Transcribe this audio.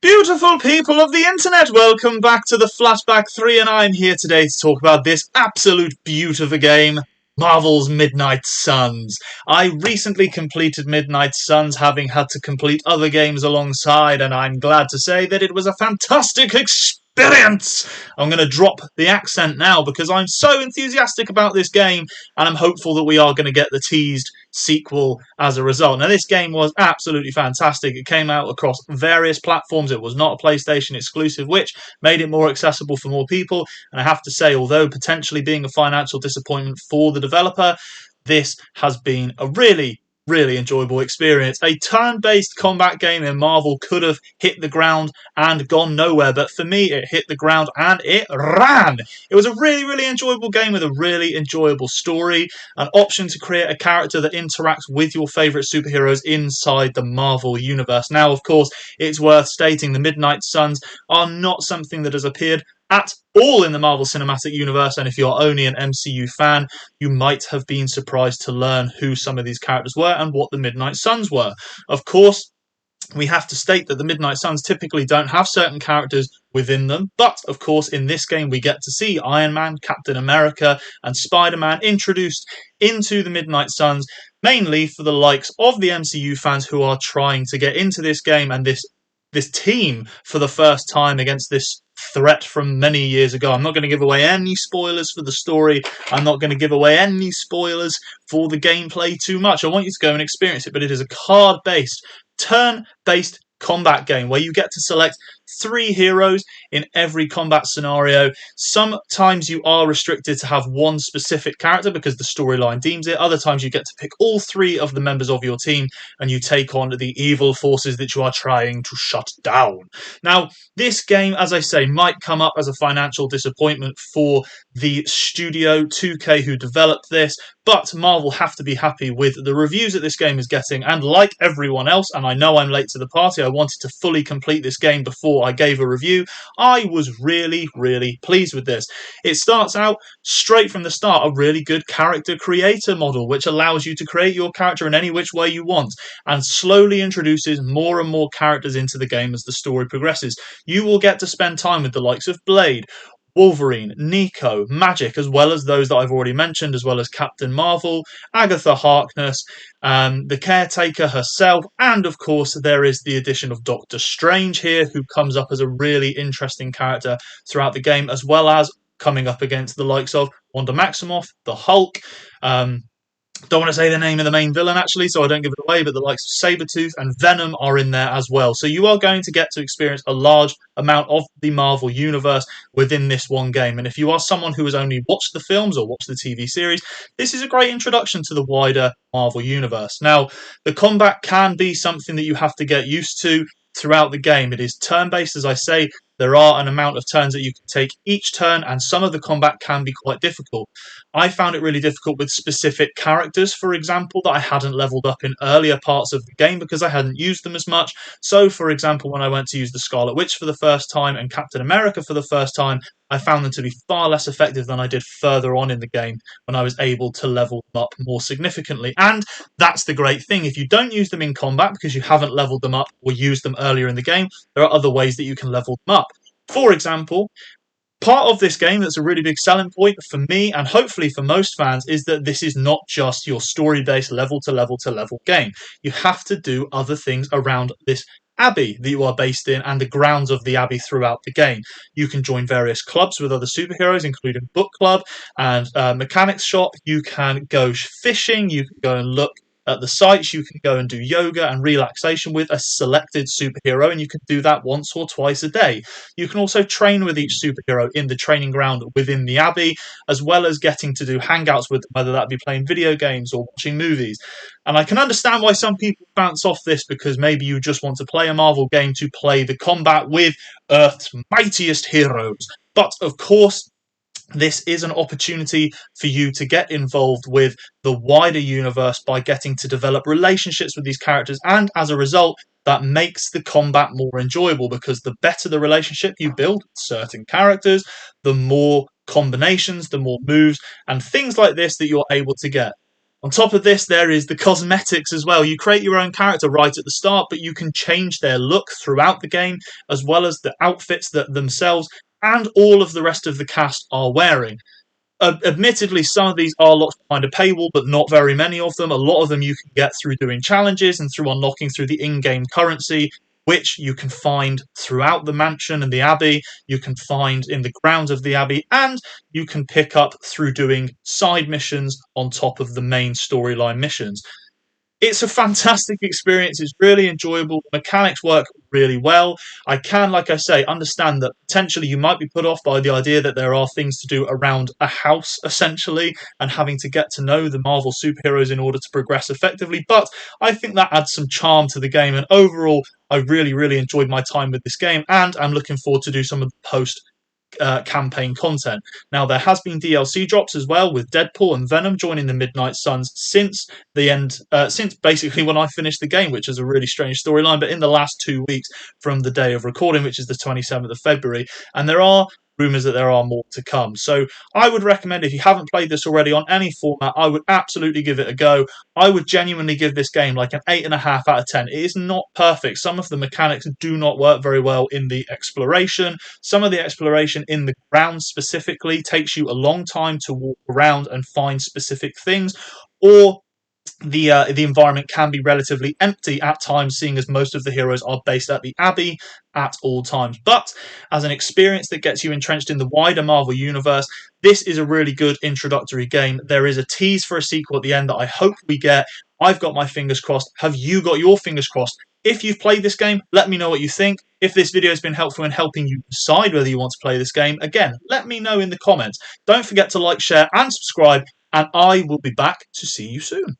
Beautiful people of the internet, welcome back to the Flashback 3, and I'm here today to talk about this absolute beaut of a game, Marvel's Midnight Suns. I recently completed Midnight Suns, having had to complete other games alongside, and I'm glad to say that it was a fantastic experience. I'm going to drop the accent now because I'm so enthusiastic about this game, and I'm hopeful that we are going to get the teased sequel as a result. Now, this game was absolutely fantastic. It came out across various platforms. It was not a PlayStation exclusive, which made it more accessible for more people. And I have to say, although potentially being a financial disappointment for the developer, this has been a really enjoyable experience. A turn-based combat game in Marvel could have hit the ground and gone nowhere, but for me it hit the ground and it ran. It was a really enjoyable game with a really enjoyable story, an option to create a character that interacts with your favourite superheroes inside the Marvel universe. Now, of course, it's worth stating the Midnight Suns are not something that has appeared at all in the Marvel Cinematic Universe, and if you're only an MCU fan, you might have been surprised to learn who some of these characters were and what the Midnight Suns were. Of course, we have to state that the Midnight Suns typically don't have certain characters within them, but of course in this game we get to see Iron Man, Captain America and Spider-Man introduced into the Midnight Suns, mainly for the likes of the MCU fans who are trying to get into this game and this team for the first time against this threat from many years ago. I'm not going to give away any spoilers for the story. I'm not going to give away any spoilers for the gameplay too much. I want you to go and experience it, but it is a card-based, turn-based combat game where you get to select 3 heroes in every combat scenario. Sometimes you are restricted to have one specific character because the storyline deems it. Other times you get to pick all 3 of the members of your team and you take on the evil forces that you are trying to shut down. Now, this game, as I say, might come up as a financial disappointment for the studio 2K who developed this, but Marvel have to be happy with the reviews that this game is getting, and like everyone else, and I know I'm late to the party, I wanted to fully complete this game before I gave a review. I was really pleased with this. It starts out straight from the start a really good character creator model, which allows you to create your character in any which way you want, and slowly introduces more and more characters into the game as the story progresses. You will get to spend time with the likes of Blade, Wolverine, Nico, Magic, as well as those that I've already mentioned, as well as Captain Marvel, Agatha Harkness, the Caretaker herself, and of course there is the addition of Doctor Strange here, who comes up as a really interesting character throughout the game, as well as coming up against the likes of Wanda Maximoff, the Hulk, don't want to say the name of the main villain, actually, so I don't give it away, but the likes of Sabretooth and Venom are in there as well. So you are going to get to experience a large amount of the Marvel Universe within this one game. And if you are someone who has only watched the films or watched the TV series, this is a great introduction to the wider Marvel Universe. Now, the combat can be something that you have to get used to throughout the game. It is turn-based, as I say. There are an amount of turns that you can take each turn, and some of the combat can be quite difficult. I found it really difficult with specific characters, for example, that I hadn't leveled up in earlier parts of the game because I hadn't used them as much. So, for example, when I went to use the Scarlet Witch for the first time and Captain America for the first time, I found them to be far less effective than I did further on in the game when I was able to level them up more significantly. And that's the great thing. If you don't use them in combat because you haven't leveled them up or used them earlier in the game, there are other ways that you can level them up. For example, part of this game that's a really big selling point for me and hopefully for most fans is that this is not just your story-based level to level to level game. You have to do other things around this Abbey that you are based in and the grounds of the Abbey throughout the game. You can join various clubs with other superheroes, including Book Club and Mechanics Shop. You can go fishing. You can go and look at the sites. You can go and do yoga and relaxation with a selected superhero, and you can do that once or twice a day. You can also train with each superhero in the training ground within the Abbey, as well as getting to do hangouts with them, whether that be playing video games or watching movies. And I can understand why some people bounce off this because maybe you just want to play a Marvel game to play the combat with Earth's mightiest heroes. But of course, this is an opportunity for you to get involved with the wider universe by getting to develop relationships with these characters, and as a result, that makes the combat more enjoyable because the better the relationship you build with certain characters, the more combinations, the more moves, and things like this that you're able to get. On top of this, there is the cosmetics as well. You create your own character right at the start, but you can change their look throughout the game, as well as the outfits that themselves and all of the rest of the cast are wearing. Admittedly, some of these are locked behind a paywall, but not very many of them. A lot of them you can get through doing challenges and through unlocking through the in-game currency, which you can find throughout the mansion and the Abbey, you can find in the grounds of the Abbey, and you can pick up through doing side missions on top of the main storyline missions. It's a fantastic experience. It's really enjoyable. The mechanics work really well. I can, like I say, understand that potentially you might be put off by the idea that there are things to do around a house, essentially, and having to get to know the Marvel superheroes in order to progress effectively. But I think that adds some charm to the game. And overall, I really, really enjoyed my time with this game. And I'm looking forward to do some of the post campaign content. Now, there has been DLC drops as well, with Deadpool and Venom joining the Midnight Suns since the end, since basically when I finished the game, which is a really strange storyline, but in the last 2 weeks from the day of recording, which is the 27th of February, and there are rumours that there are more to come. So I would recommend, if you haven't played this already on any format, I would absolutely give it a go. I would genuinely give this game like an 8.5 out of 10. It is not perfect. Some of the mechanics do not work very well in the exploration. Some of the exploration in the ground specifically takes you a long time to walk around and find specific things, or the environment can be relatively empty at times, seeing as most of the heroes are based at the Abbey at all times. But as an experience that gets you entrenched in the wider Marvel universe, this is a really good introductory game. There is a tease for a sequel at the end that I hope we get. I've got my fingers crossed. Have you got your fingers crossed? If you've played this game, let me know what you think. If this video has been helpful in helping you decide whether you want to play this game, again, let me know in the comments. Don't forget to like, share, and subscribe, and I will be back to see you soon.